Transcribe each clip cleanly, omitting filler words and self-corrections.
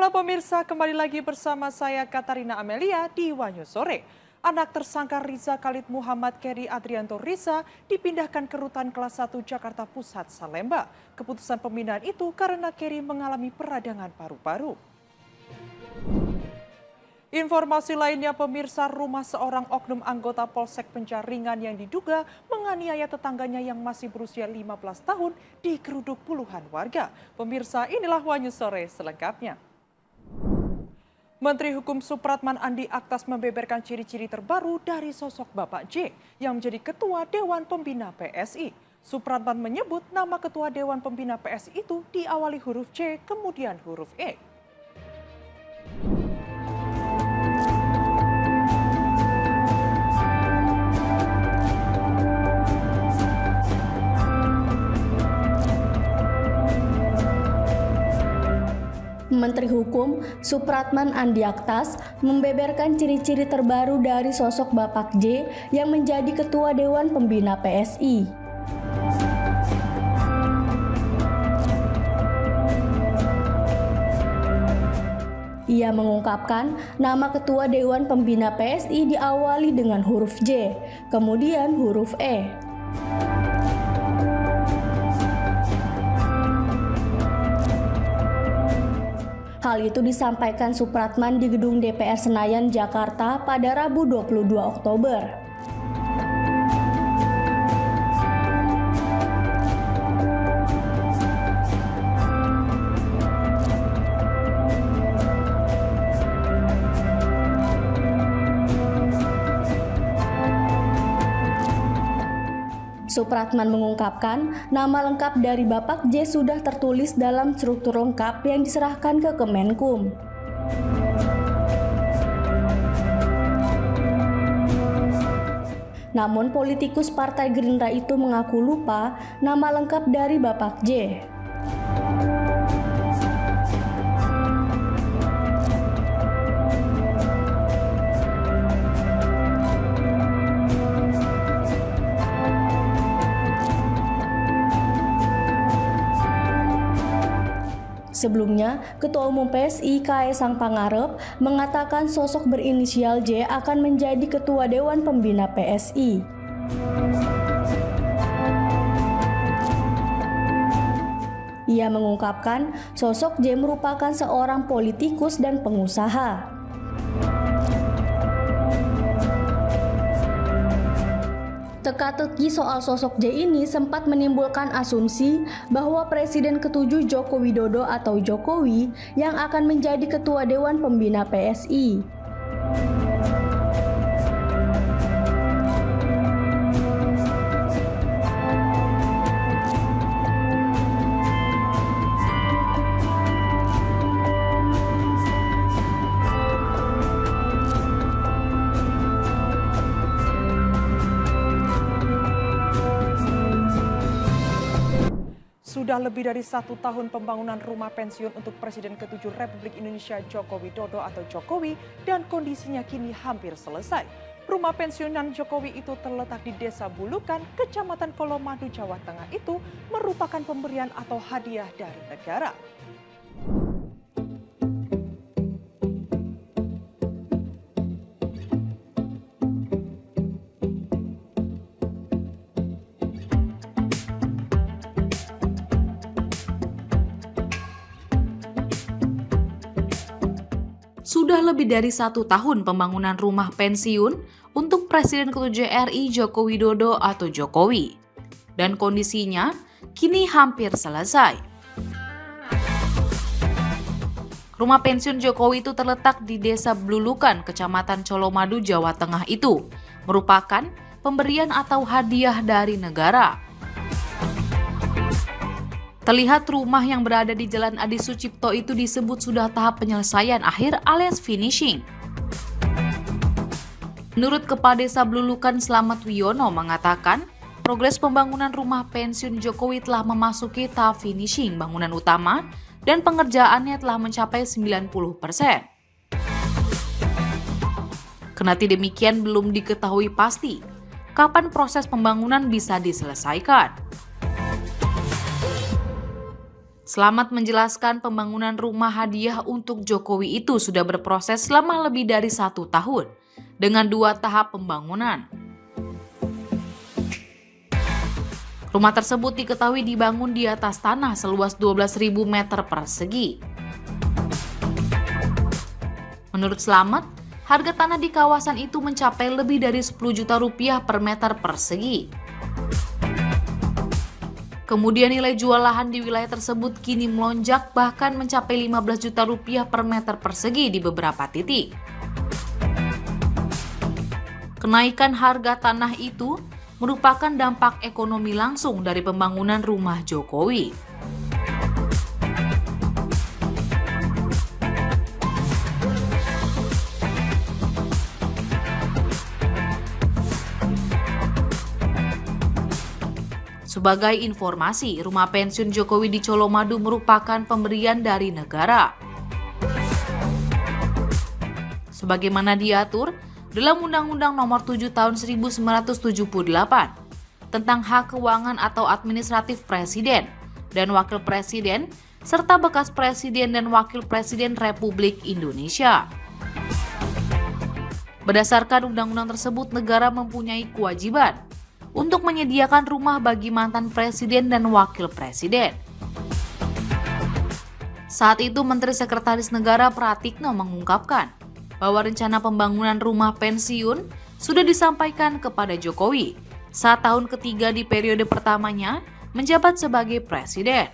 Halo pemirsa, kembali lagi bersama saya Katarina Amelia di Wanyu Sore. Anak tersangka Riza Khalid Muhammad Keri Adrianto Riza dipindahkan ke Rutan Kelas 1 Jakarta Pusat, Salemba. Keputusan pemindahan itu karena Keri mengalami peradangan paru-paru. Informasi lainnya pemirsa, rumah seorang oknum anggota Polsek Penjaringan yang diduga menganiaya tetangganya yang masih berusia 15 tahun digeruduk puluhan warga. Pemirsa, inilah Wanyu Sore selengkapnya. Menteri Hukum Supratman Andi Aktas membeberkan ciri-ciri terbaru dari sosok Bapak J yang menjadi Ketua Dewan Pembina PSI. Supratman menyebut nama Ketua Dewan Pembina PSI itu diawali huruf C kemudian huruf E. Menteri Hukum Supratman Andi Aktas membeberkan ciri-ciri terbaru dari sosok Bapak J yang menjadi Ketua Dewan Pembina PSI. Ia mengungkapkan nama Ketua Dewan Pembina PSI diawali dengan huruf J, kemudian huruf E. Hal itu disampaikan Supratman di Gedung DPR Senayan, Jakarta pada Rabu 22 Oktober. Supratman mengungkapkan nama lengkap dari Bapak J sudah tertulis dalam struktur lengkap yang diserahkan ke Kemenkum. Namun politikus Partai Gerindra itu mengaku lupa nama lengkap dari Bapak J. Sebelumnya, Ketua Umum PSI Kaesang Pangarep mengatakan sosok berinisial J akan menjadi Ketua Dewan Pembina PSI. Ia mengungkapkan sosok J merupakan seorang politikus dan pengusaha. Teka-teki soal sosok J ini sempat menimbulkan asumsi bahwa Presiden ke-7 Joko Widodo atau Jokowi yang akan menjadi Ketua Dewan Pembina PSI. Sudah lebih dari 1 tahun pembangunan rumah pensiun untuk Presiden ke-7 Republik Indonesia Joko Widodo atau Jokowi dan kondisinya kini hampir selesai. Rumah pensiunan Jokowi itu terletak di Desa Bulukan, Kecamatan Colomadu, Jawa Tengah itu merupakan pemberian atau hadiah dari negara. Sudah lebih dari 1 tahun pembangunan rumah pensiun untuk Presiden ke-7 RI Joko Widodo atau Jokowi. Dan kondisinya kini hampir selesai. Rumah pensiun Jokowi itu terletak di Desa Blulukan, Kecamatan Colomadu, Jawa Tengah itu merupakan pemberian atau hadiah dari negara. Terlihat rumah yang berada di Jalan Adi Sucipto itu disebut sudah tahap penyelesaian akhir alias finishing. Menurut Kepala Desa Blulukan Slamet Wiono mengatakan, progres pembangunan rumah pensiun Jokowi telah memasuki tahap finishing bangunan utama dan pengerjaannya telah mencapai 90%. Kendati demikian belum diketahui pasti kapan proses pembangunan bisa diselesaikan. Slamet menjelaskan pembangunan rumah hadiah untuk Jokowi itu sudah berproses selama lebih dari 1 tahun dengan 2 tahap pembangunan. Rumah tersebut diketahui dibangun di atas tanah seluas 12.000 meter persegi. Menurut Slamet, harga tanah di kawasan itu mencapai lebih dari 10 juta rupiah per meter persegi. Kemudian nilai jual lahan di wilayah tersebut kini melonjak bahkan mencapai 15 juta rupiah per meter persegi di beberapa titik. Kenaikan harga tanah itu merupakan dampak ekonomi langsung dari pembangunan rumah Jokowi. Sebagai informasi, rumah pensiun Jokowi di Colomadu merupakan pemberian dari negara. Sebagaimana diatur dalam Undang-Undang Nomor 7 Tahun 1978 tentang hak keuangan atau administratif Presiden dan Wakil Presiden, serta bekas Presiden dan Wakil Presiden Republik Indonesia. Berdasarkan undang-undang tersebut, negara mempunyai kewajiban untuk menyediakan rumah bagi mantan presiden dan wakil presiden. Saat itu Menteri Sekretaris Negara Pratikno mengungkapkan bahwa rencana pembangunan rumah pensiun sudah disampaikan kepada Jokowi saat tahun ketiga di periode pertamanya menjabat sebagai presiden.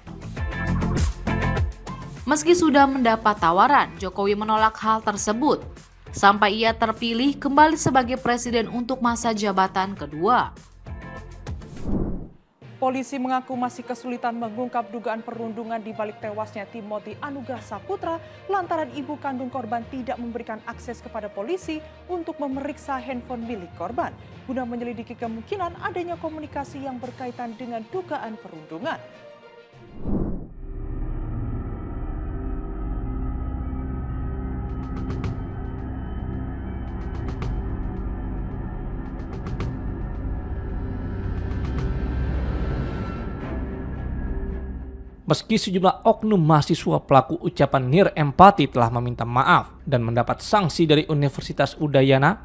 Meski sudah mendapat tawaran, Jokowi menolak hal tersebut sampai ia terpilih kembali sebagai presiden untuk masa jabatan kedua. Polisi mengaku masih kesulitan mengungkap dugaan perundungan di balik tewasnya Timothy Anugrah Saputra lantaran ibu kandung korban tidak memberikan akses kepada polisi untuk memeriksa handphone milik korban guna menyelidiki kemungkinan adanya komunikasi yang berkaitan dengan dugaan perundungan. Meski sejumlah oknum mahasiswa pelaku ucapan nir empati telah meminta maaf dan mendapat sanksi dari Universitas Udayana,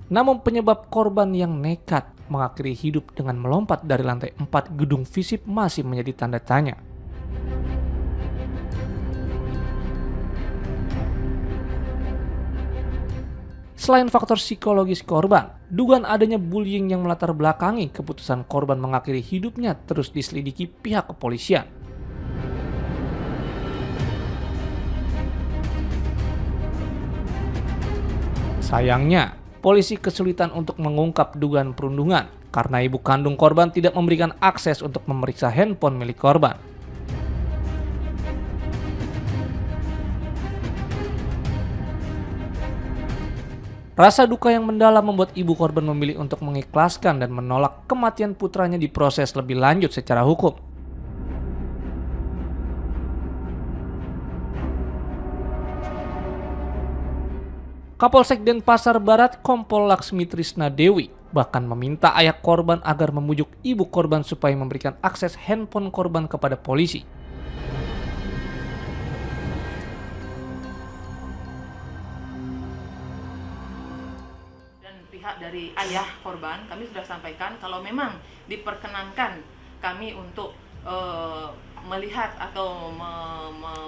namun penyebab korban yang nekat mengakhiri hidup dengan melompat dari lantai 4 gedung FISIP masih menjadi tanda tanya. Selain faktor psikologis korban, dugaan adanya bullying yang melatar belakangi keputusan korban mengakhiri hidupnya terus diselidiki pihak kepolisian. Sayangnya, polisi kesulitan untuk mengungkap dugaan perundungan karena ibu kandung korban tidak memberikan akses untuk memeriksa handphone milik korban. Rasa duka yang mendalam membuat ibu korban memilih untuk mengikhlaskan dan menolak kematian putranya diproses lebih lanjut secara hukum. Kapolsek Denpasar Barat Kompol Laksmi Trisna Dewi bahkan meminta ayah korban agar memujuk ibu korban supaya memberikan akses handphone korban kepada polisi. Pihak dari ayah korban, kami sudah sampaikan kalau memang diperkenankan kami untuk melihat atau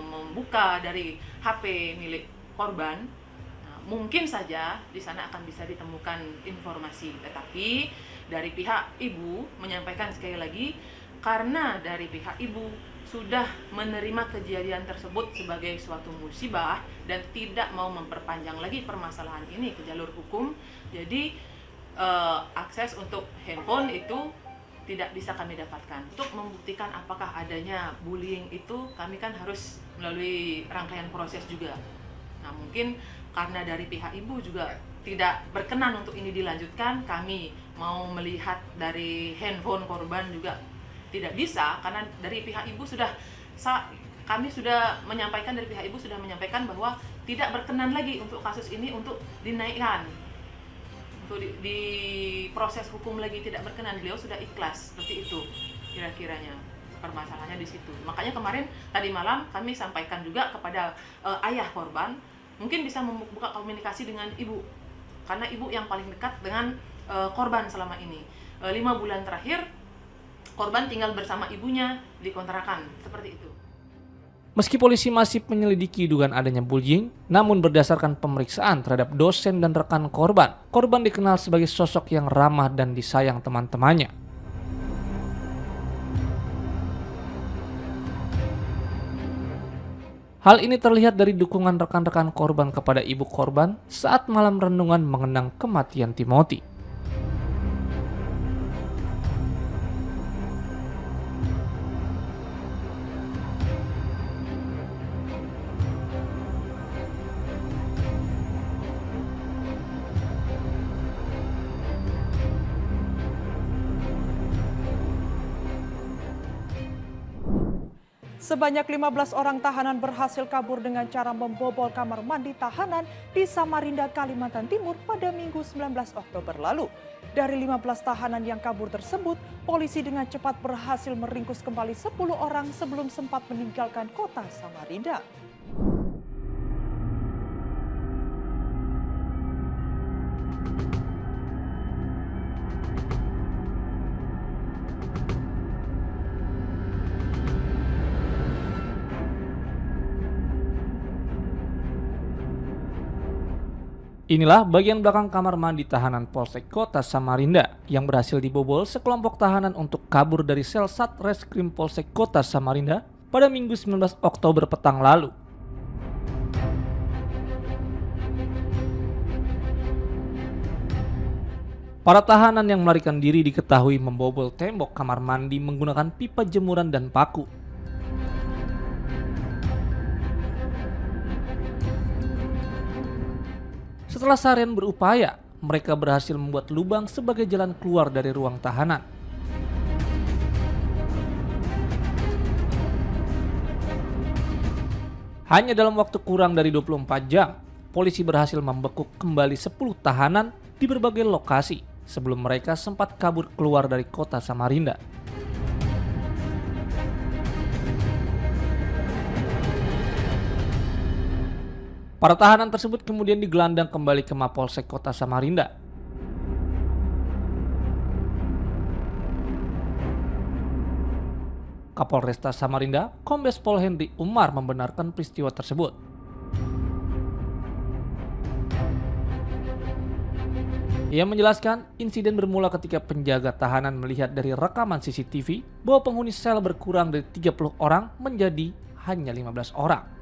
membuka dari HP milik korban, mungkin saja di sana akan bisa ditemukan informasi. Tetapi dari pihak ibu menyampaikan sekali lagi, karena dari pihak ibu sudah menerima kejadian tersebut sebagai suatu musibah dan tidak mau memperpanjang lagi permasalahan ini ke jalur hukum, jadi akses untuk handphone itu tidak bisa kami dapatkan. Untuk membuktikan apakah adanya bullying itu, kami kan harus melalui rangkaian proses juga. Nah, mungkin karena dari pihak ibu juga tidak berkenan untuk ini dilanjutkan, kami mau melihat dari handphone korban juga tidak bisa, karena dari pihak ibu kami sudah menyampaikan, dari pihak ibu sudah menyampaikan bahwa tidak berkenan lagi untuk kasus ini untuk dinaikkan. untuk di proses hukum lagi tidak berkenan, beliau sudah ikhlas, seperti itu kira-kiranya permasalahannya di situ. Makanya kemarin tadi malam kami sampaikan juga kepada ayah korban, mungkin bisa membuka komunikasi dengan ibu, karena ibu yang paling dekat dengan korban selama ini. 5 bulan terakhir korban tinggal bersama ibunya di kontrakan, seperti itu. Meski polisi masih menyelidiki dugaan adanya bullying, namun berdasarkan pemeriksaan terhadap dosen dan rekan korban dikenal sebagai sosok yang ramah dan disayang teman-temannya. Hal ini terlihat dari dukungan rekan-rekan korban kepada ibu korban saat malam renungan mengenang kematian Timothy. Sebanyak 15 orang tahanan berhasil kabur dengan cara membobol kamar mandi tahanan di Samarinda, Kalimantan Timur pada Minggu 19 Oktober lalu. Dari 15 tahanan yang kabur tersebut, polisi dengan cepat berhasil meringkus kembali 10 orang sebelum sempat meninggalkan kota Samarinda. Inilah bagian belakang kamar mandi tahanan Polsek Kota Samarinda yang berhasil dibobol sekelompok tahanan untuk kabur dari sel Satreskrim Polsek Kota Samarinda pada Minggu 19 Oktober petang lalu. Para tahanan yang melarikan diri diketahui membobol tembok kamar mandi menggunakan pipa jemuran dan paku. Setelah seharian berupaya, mereka berhasil membuat lubang sebagai jalan keluar dari ruang tahanan. Hanya dalam waktu kurang dari 24 jam, polisi berhasil membekuk kembali 10 tahanan di berbagai lokasi sebelum mereka sempat kabur keluar dari kota Samarinda. Para tahanan tersebut kemudian digelandang kembali ke Mapolsek Kota Samarinda. Kapolresta Samarinda, Kombes Pol Henry Umar membenarkan peristiwa tersebut. Ia menjelaskan insiden bermula ketika penjaga tahanan melihat dari rekaman CCTV bahwa penghuni sel berkurang dari 30 orang menjadi hanya 15 orang.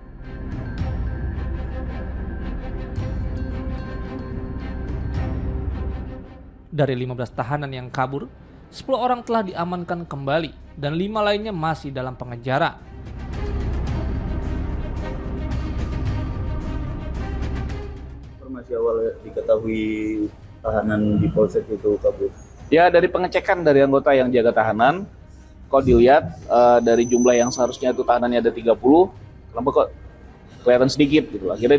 Dari 15 tahanan yang kabur, 10 orang telah diamankan kembali dan 5 lainnya masih dalam pengejaran. Informasi awal diketahui tahanan di Polsek itu kabur. Ya, dari pengecekan dari anggota yang jaga tahanan, kok dilihat dari jumlah yang seharusnya itu tahanannya ada 30, kenapa kok kelihatan sedikit gitu. Akhirnya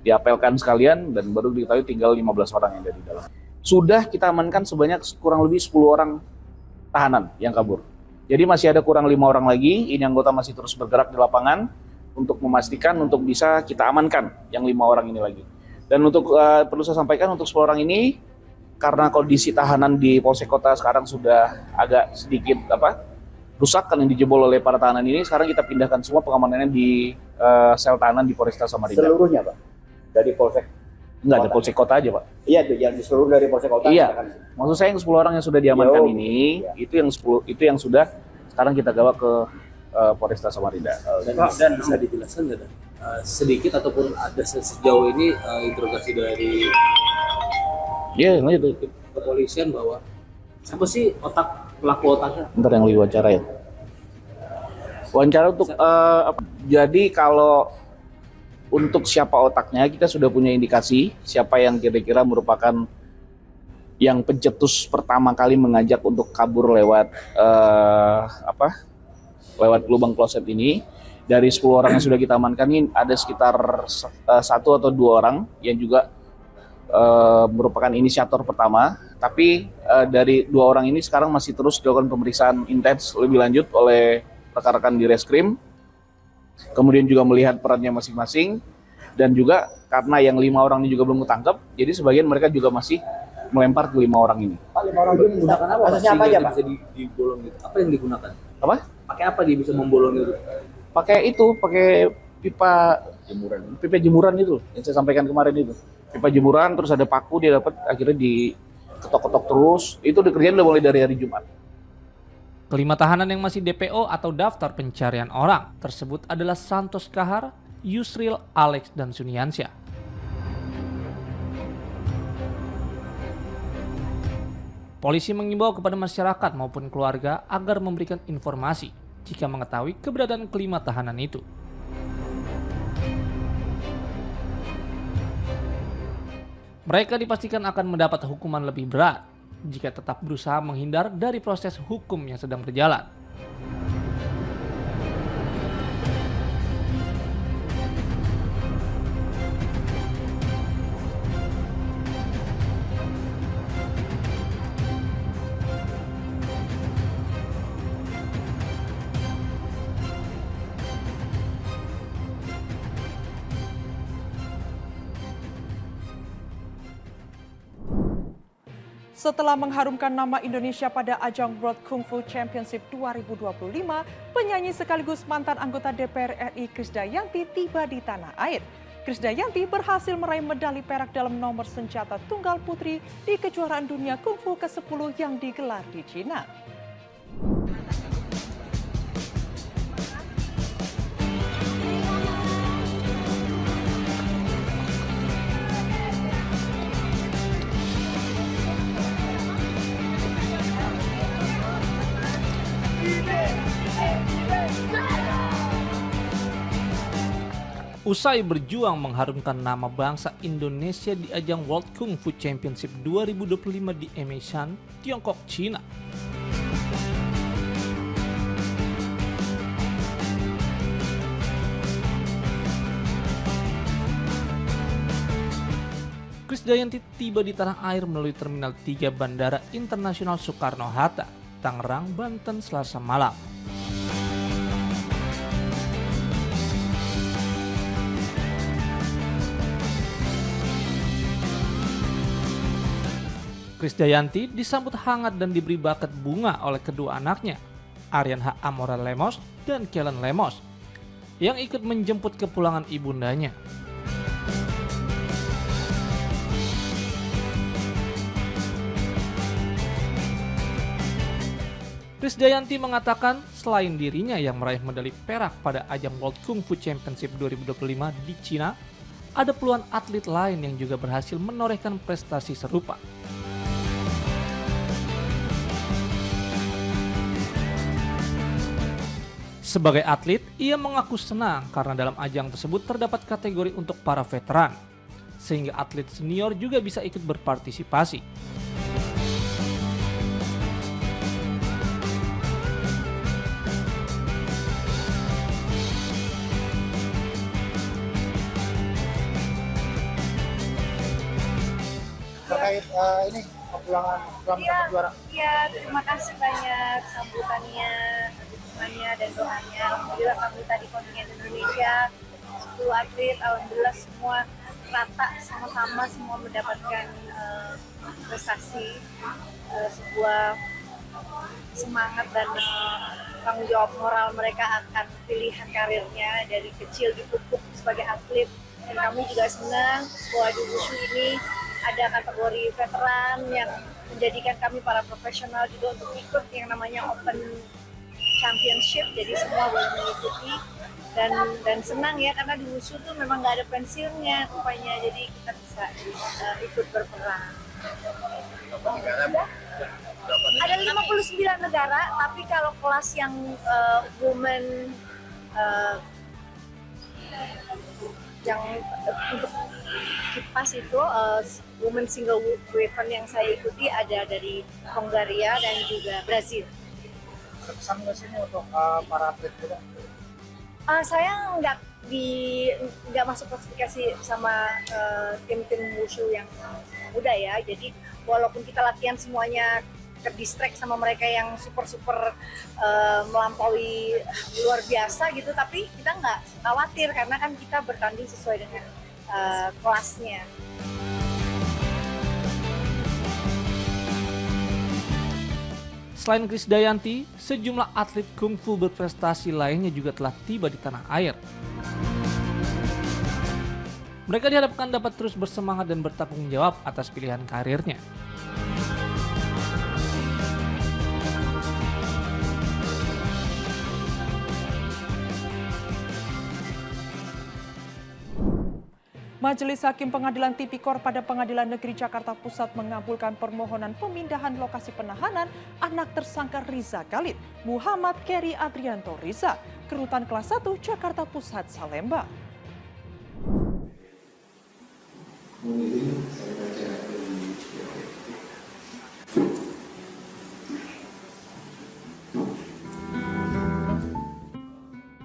diapelkan sekalian dan baru diketahui tinggal 15 orang yang ada di dalam. Sudah kita amankan sebanyak kurang lebih 10 orang tahanan yang kabur. Jadi masih ada kurang 5 orang lagi, ini anggota masih terus bergerak di lapangan untuk memastikan untuk bisa kita amankan yang 5 orang ini lagi. Dan untuk perlu saya sampaikan untuk 10 orang ini, karena kondisi tahanan di Polsek Kota sekarang sudah agak sedikit rusak kan yang dijebol oleh para tahanan ini, sekarang kita pindahkan semua pengamanannya di sel tahanan di Polresta Samarinda. Seluruhnya Pak? Dari Polsek? Enggak, di Polsek Kota aja Pak. Iya, yang di seluruh dari Polsek Kota. Iya, maksud saya yang 10 orang yang sudah diamankan ini, iya. itu yang sudah sekarang kita gawa ke Polresta Samarinda. Dan bisa dijelaskan nggak sedikit ataupun ada sejauh ini interogasi dari kepolisian bahwa siapa sih pelaku otaknya? Ntar yang diwawancara ya. Wawancara untuk jadi kalau untuk siapa otaknya kita sudah punya indikasi siapa yang kira-kira merupakan yang pencetus pertama kali mengajak untuk kabur lewat lewat lubang kloset ini. Dari 10 orang yang sudah kita amankan ini ada sekitar 1 atau 2 orang yang juga merupakan inisiator pertama, tapi dari 2 orang ini sekarang masih terus dilakukan pemeriksaan intens lebih lanjut oleh rekan-rekan di Reskrim. Kemudian juga melihat perannya masing-masing, dan juga karena yang 5 orang ini juga belum ketangkep, jadi sebagian mereka juga masih melempar ke 5 orang ini. Pak, 5 orang itu menggunakan apa? Kasusnya Apa aja, Pak? Bisa dibolong gitu. Apa yang digunakan? Apa? Pakai apa dia bisa membolong itu? Pakai pipa jemuran itu yang saya sampaikan kemarin itu. Pipa jemuran, terus ada paku, dia dapat akhirnya diketok-ketok terus. Itu dikerjain udah mulai dari hari Jumat. Kelima tahanan yang masih DPO atau daftar pencarian orang tersebut adalah Santos Kahar, Yusril, Alex, dan Suniansyah. Polisi mengimbau kepada masyarakat maupun keluarga agar memberikan informasi jika mengetahui keberadaan kelima tahanan itu. Mereka dipastikan akan mendapat hukuman lebih berat jika tetap berusaha menghindar dari proses hukum yang sedang berjalan. Setelah mengharumkan nama Indonesia pada ajang World Kung Fu Championship 2025, penyanyi sekaligus mantan anggota DPR RI Krisdayanti tiba di tanah air. Krisdayanti berhasil meraih medali perak dalam nomor senjata tunggal putri di kejuaraan dunia Kung Fu ke-10 yang digelar di Cina. Usai berjuang mengharumkan nama bangsa Indonesia di ajang World Kung Fu Championship 2025 di Emeshan, Tiongkok, Cina. Krisdayanti tiba di tanah air melalui Terminal 3 Bandara Internasional Soekarno-Hatta, Tangerang, Banten, Selasa malam. Krisdayanti disambut hangat dan diberi buket bunga oleh kedua anaknya, Aryan H. Amora Lemos dan Kellen Lemos, yang ikut menjemput kepulangan ibundanya. Krisdayanti mengatakan selain dirinya yang meraih medali perak pada ajang World Kung Fu Championship 2025 di Cina, ada puluhan atlet lain yang juga berhasil menorehkan prestasi serupa. Sebagai atlet, ia mengaku senang karena dalam ajang tersebut terdapat kategori untuk para veteran, sehingga atlet senior juga bisa ikut berpartisipasi. Terkait ini kepulangan juara. Iya, terima kasih banyak sambutannya, dukungannya dan doanya. Alhamdulillah kami tadi kontingen Indonesia 10 atlet, alhamdulillah semua rata sama-sama semua mendapatkan prestasi, sebuah semangat dan tanggung jawab moral mereka akan pilihan karirnya dari kecil dipupuk sebagai atlet. Dan kami juga senang bahwa di WUSU ini ada kategori veteran yang menjadikan kami para profesional juga untuk ikut yang namanya Open Championship, jadi semua boleh mengikuti dan senang ya karena di WUSU tuh memang nggak ada pensiunnya rupanya, jadi kita bisa ikut berperang. Ada 59 negara, tapi kalau kelas yang women yang untuk kipas itu women single weapon yang saya ikuti ada dari Hongaria dan juga Brazil. Pesan nggak sih untuk para atlet juga? Saya nggak masuk klasifikasi sama tim-tim wushu yang muda ya. Jadi walaupun kita latihan semuanya terdistract sama mereka yang super melampaui luar biasa gitu, tapi kita nggak khawatir karena kan kita bertanding sesuai dengan kelasnya. Selain Krisdayanti, sejumlah atlet kungfu berprestasi lainnya juga telah tiba di tanah air. Mereka diharapkan dapat terus bersemangat dan bertanggung jawab atas pilihan karirnya. Majelis Hakim Pengadilan Tipikor pada Pengadilan Negeri Jakarta Pusat mengabulkan permohonan pemindahan lokasi penahanan anak tersangka Riza Khalid, Muhammad Keri Adrianto Riza, ke Rutan Kelas 1 Jakarta Pusat, Salemba.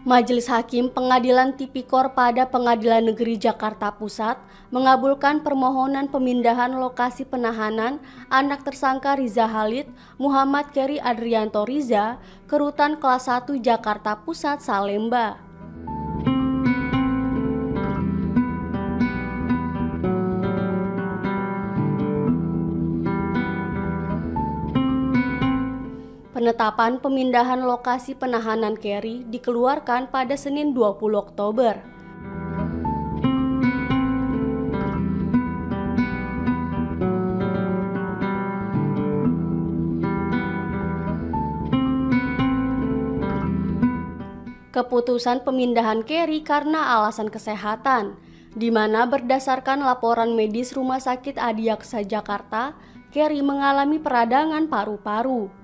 Majelis Hakim Pengadilan Tipikor pada Pengadilan Negeri Jakarta Pusat mengabulkan permohonan pemindahan lokasi penahanan anak tersangka Riza Khalid, Muhammad Keri Adrianto Riza, ke Rutan Kelas 1 Jakarta Pusat, Salemba. Penetapan pemindahan lokasi penahanan Keri dikeluarkan pada Senin 20 Oktober. Keputusan pemindahan Keri karena alasan kesehatan, di mana berdasarkan laporan medis Rumah Sakit Adiaksa Jakarta, Keri mengalami peradangan paru-paru.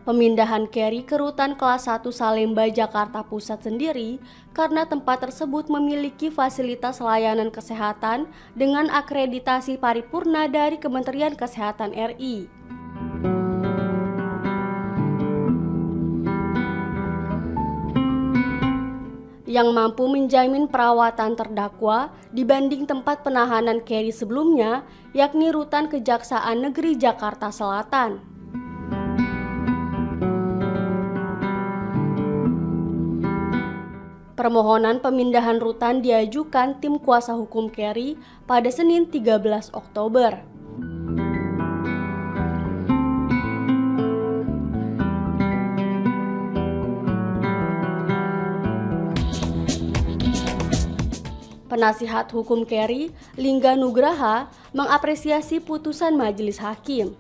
Pemindahan Keri ke Rutan Kelas 1 Salemba, Jakarta Pusat sendiri karena tempat tersebut memiliki fasilitas layanan kesehatan dengan akreditasi paripurna dari Kementerian Kesehatan RI. Yang mampu menjamin perawatan terdakwa dibanding tempat penahanan Keri sebelumnya, yakni Rutan Kejaksaan Negeri Jakarta Selatan. Permohonan pemindahan rutan diajukan tim kuasa hukum Keri pada Senin 13 Oktober. Penasihat hukum Keri, Lingga Nugraha, mengapresiasi putusan majelis hakim.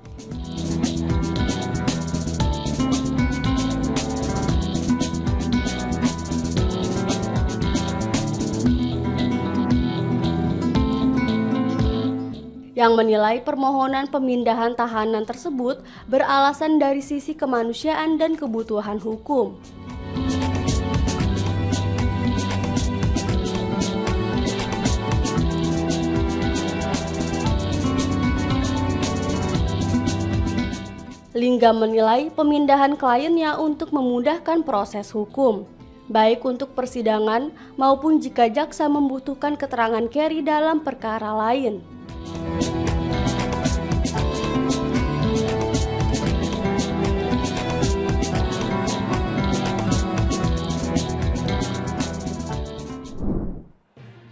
Yang menilai permohonan pemindahan tahanan tersebut beralasan dari sisi kemanusiaan dan kebutuhan hukum. Lingga menilai pemindahan kliennya untuk memudahkan proses hukum, baik untuk persidangan maupun jika jaksa membutuhkan keterangan Keri dalam perkara lain.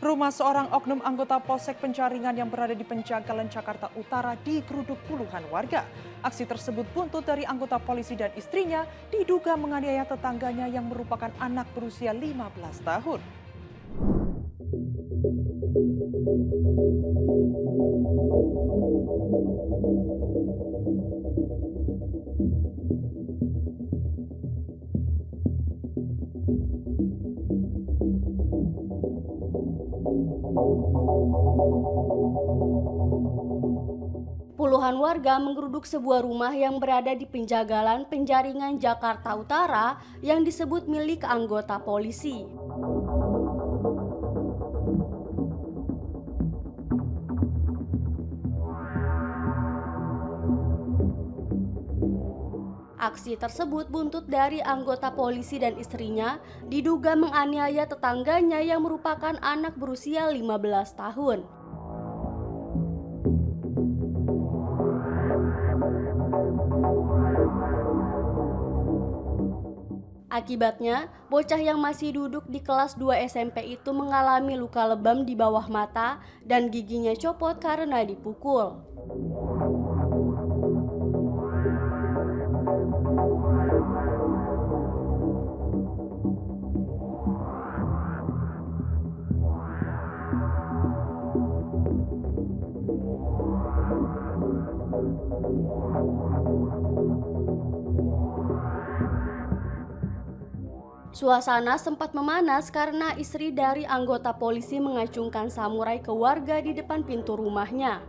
Rumah seorang oknum anggota Polsek Penjaringan yang berada di Penjagalan, Jakarta Utara digeruduk puluhan warga. Aksi tersebut buntut dari anggota polisi dan istrinya diduga menganiaya tetangganya yang merupakan anak berusia 15 tahun. Puluhan warga menggeruduk sebuah rumah yang berada di penjagalan Penjaringan Jakarta Utara yang disebut milik anggota polisi. Aksi tersebut buntut dari anggota polisi dan istrinya diduga menganiaya tetangganya yang merupakan anak berusia 15 tahun. Akibatnya, bocah yang masih duduk di kelas 2 SMP itu mengalami luka lebam di bawah mata dan giginya copot karena dipukul. Suasana sempat memanas karena istri dari anggota polisi mengacungkan samurai ke warga di depan pintu rumahnya.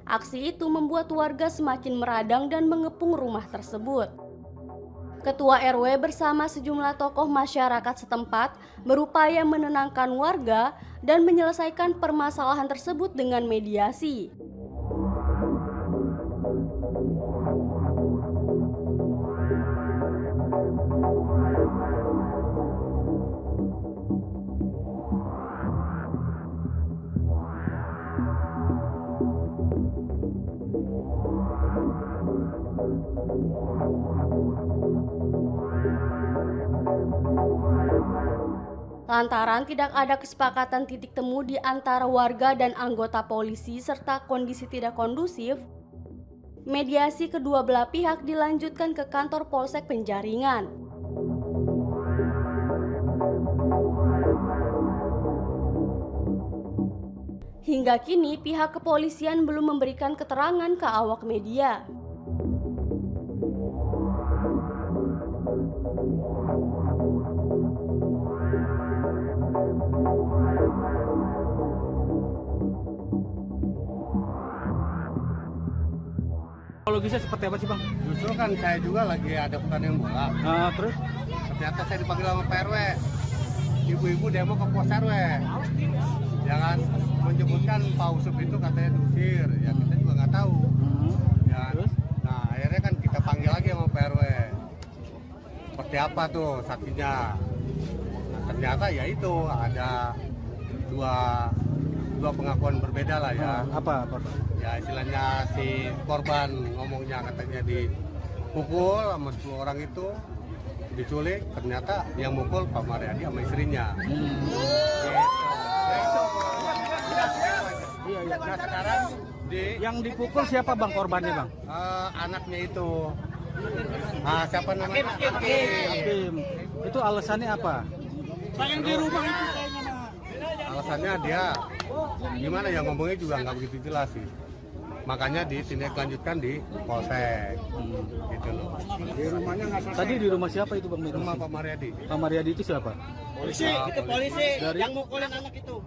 Aksi itu membuat warga semakin meradang dan mengepung rumah tersebut. Ketua RW bersama sejumlah tokoh masyarakat setempat berupaya menenangkan warga dan menyelesaikan permasalahan tersebut dengan mediasi. Lantaran tidak ada kesepakatan titik temu di antara warga dan anggota polisi serta kondisi tidak kondusif, mediasi kedua belah pihak dilanjutkan ke kantor Polsek Penjaringan. Hingga kini pihak kepolisian belum memberikan keterangan ke awak media. Kronologisnya seperti apa sih Bang? Justru kan saya juga lagi ada pertandingan bola. Terus? Ternyata saya dipanggil sama Pak RW. Ibu-ibu demo ke pos RW. Jangan menyebutkan Pak Usup itu katanya diusir. Ya kita juga nggak tahu. Ya. Nah akhirnya kan kita panggil lagi sama Pak RW. Seperti apa tuh saksinya? Nah, ternyata ya itu ada dua pengakuan berbeda lah ya. Apa? Ya istilahnya si korban ngomongnya katanya dipukul sama 10 orang itu, diculik, ternyata yang mukul Pak Mariadi sama istrinya. Gitu. Iya. Nah sekarang Yang dipukul siapa Bang korbannya Bang? Anaknya itu. Siapa namanya? Hakim. Itu alasannya apa? Yang di rumah itu kayaknya. Alasannya dia gimana ya ngomongnya juga nggak begitu jelas sih. Makanya ditindaklanjutkan di Polsek. Gitu loh. Di rumahnya tadi di rumah siapa itu Bang? Rumah Pak Mariadi. Pak Mariadi itu siapa? Polisi. Itu polisi dari... yang mukulin anak itu.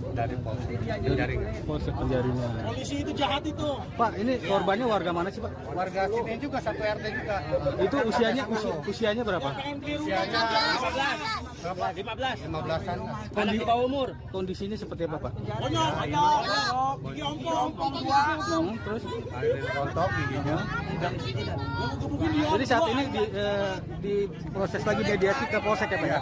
Dari Polsek Penjaringan. Polsek Penjaringan. Polisi itu jahat itu. Pak, ini korbannya warga mana sih Pak? Warga sini juga, satu RT juga. Itu usianya berapa? Usianya 15-an. Kondisinya seperti apa Pak? Terus? Rontok giginya. Jadi saat ini di proses lagi mediasi ke Polsek ya Pak? Ya?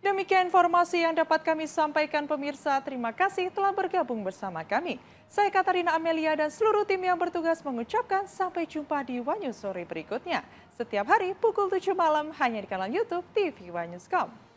Demikian informasi yang dapat kami sampaikan pemirsa. Terima kasih telah bergabung bersama kami. Saya Katarina Amelia dan seluruh tim yang bertugas mengucapkan sampai jumpa di One News sore berikutnya. Setiap hari pukul 7 malam hanya di kanal YouTube TV One News.com.